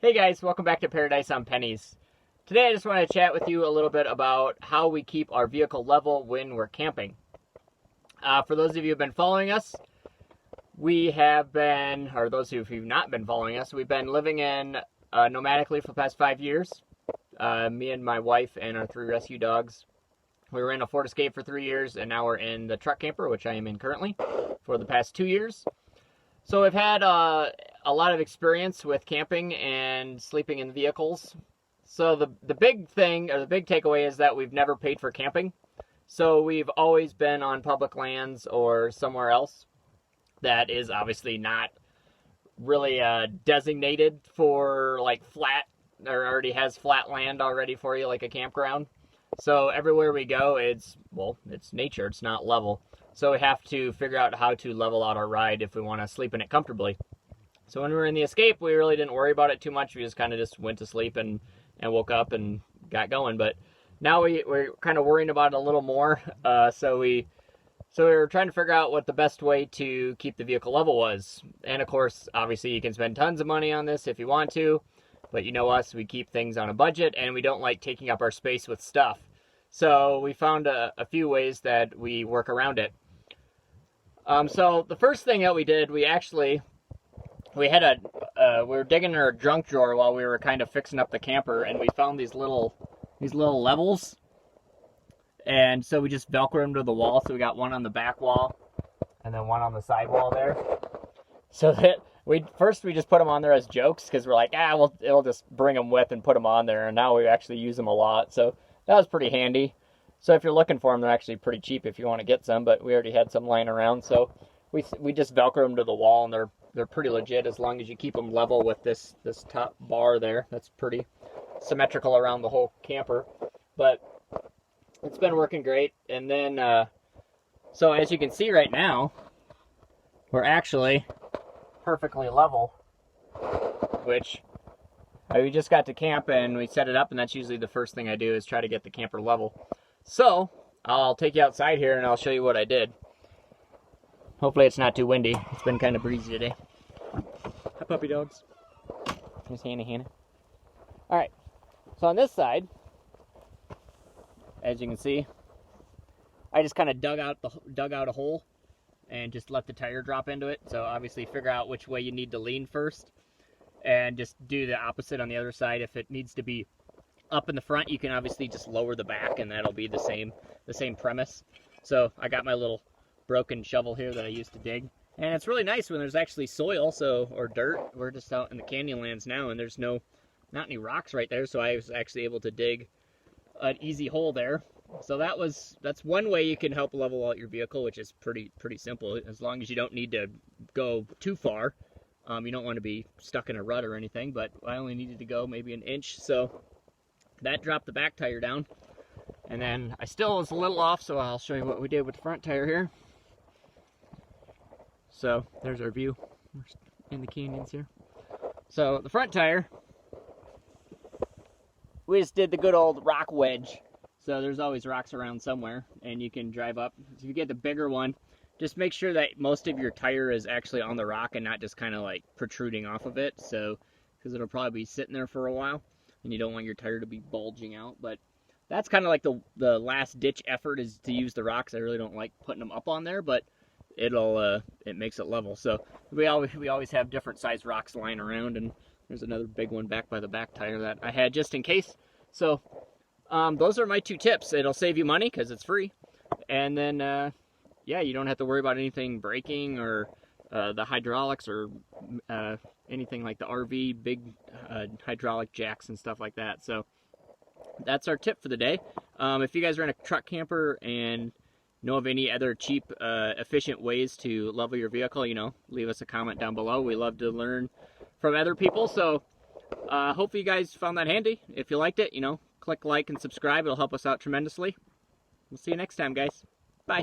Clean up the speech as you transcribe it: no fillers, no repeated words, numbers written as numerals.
Hey guys, welcome back to Paradise on Pennies. Today I just want to chat with you a little bit about how we keep our vehicle level when we're camping. For those of you who have been following us, we have been, or those of you who have not been following us, we've been living in nomadically for the past 5 years. Me and my wife and our 3 rescue dogs. We were in a Ford Escape for 3 years, and now we're in the truck camper, which I am in currently, for the past 2 years. So we've had a lot of experience with camping and sleeping in vehicles. So the big thing, or the big takeaway, is that we've never paid for camping. So we've always been on public lands or somewhere else that is obviously not really designated for like flat, or already has flat land already for you, like a campground. So everywhere we go, it's nature, it's not level. So we have to figure out how to level out our ride if we want to sleep in it comfortably. So when we were in the Escape, we really didn't worry about it too much. We just kind of just went to sleep and woke up and got going. But now we're kind of worrying about it a little more. So we were trying to figure out what the best way to keep the vehicle level was. And of course, obviously you can spend tons of money on this if you want to. But you know us, we keep things on a budget, and we don't like taking up our space with stuff. So we found a few ways that we work around it. So the first thing that we did, we were digging in our junk drawer while we were kind of fixing up the camper, and we found these little levels. And so we just Velcroed them to the wall. So we got one on the back wall, and then one on the side wall there. So that we just put them on there as jokes, because we're like, we'll just bring them with and put them on there. And now we actually use them a lot. So that was pretty handy. So if you're looking for them, they're actually pretty cheap if you want to get some, but we already had some lying around. So we just Velcro them to the wall, and they're pretty legit as long as you keep them level with this top bar there. That's pretty symmetrical around the whole camper. But it's been working great. And then, so as you can see right now, we're actually perfectly level, which we just got to camp and we set it up, and that's usually the first thing I do is try to get the camper level. So I'll take you outside here and I'll show you what I did. Hopefully it's not too windy. It's been kind of breezy today. Hi, puppy dogs. Here's Hannah. All right, so on this side, as you can see, I just kind of dug out a hole and just let the tire drop into it. So obviously figure out which way you need to lean first, and just do the opposite on the other side. If it needs to be up in the front, you can obviously just lower the back, and that'll be the same premise. So I got my little broken shovel here that I used to dig, and it's really nice when there's actually soil, or dirt. We're just out in the Canyonlands now, and there's not any rocks right there, so I was actually able to dig an easy hole there. So that's one way you can help level out your vehicle, which is pretty simple, as long as you don't need to go too far. You don't want to be stuck in a rut or anything, but I only needed to go maybe an inch, so that dropped the back tire down. And then I still was a little off, so I'll show you what we did with the front tire here. So there's our view. We're in the canyons here. So the front tire, we just did the good old rock wedge. So there's always rocks around somewhere, and you can drive up. So if you get the bigger one, just make sure that most of your tire is actually on the rock and not just kind of like protruding off of it. So, because it'll probably be sitting there for a while, and you don't want your tire to be bulging out. But that's kind of like the last ditch effort, is to use the rocks. I really don't like putting them up on there, but it makes it level. So we always have different size rocks lying around, and there's another big one back by the back tire that I had just in case. So those are my 2 tips. It'll save you money because it's free, and then you don't have to worry about anything breaking, or the hydraulics, or anything like the RV big hydraulic jacks and stuff like that. So that's our tip for the day. If you guys are in a truck camper and know of any other cheap, efficient ways to level your vehicle, leave us a comment down below. We love to learn from other people. So hopefully you guys found that handy. If you liked it, click like and subscribe. It'll help us out tremendously. We'll see you next time, guys. Bye.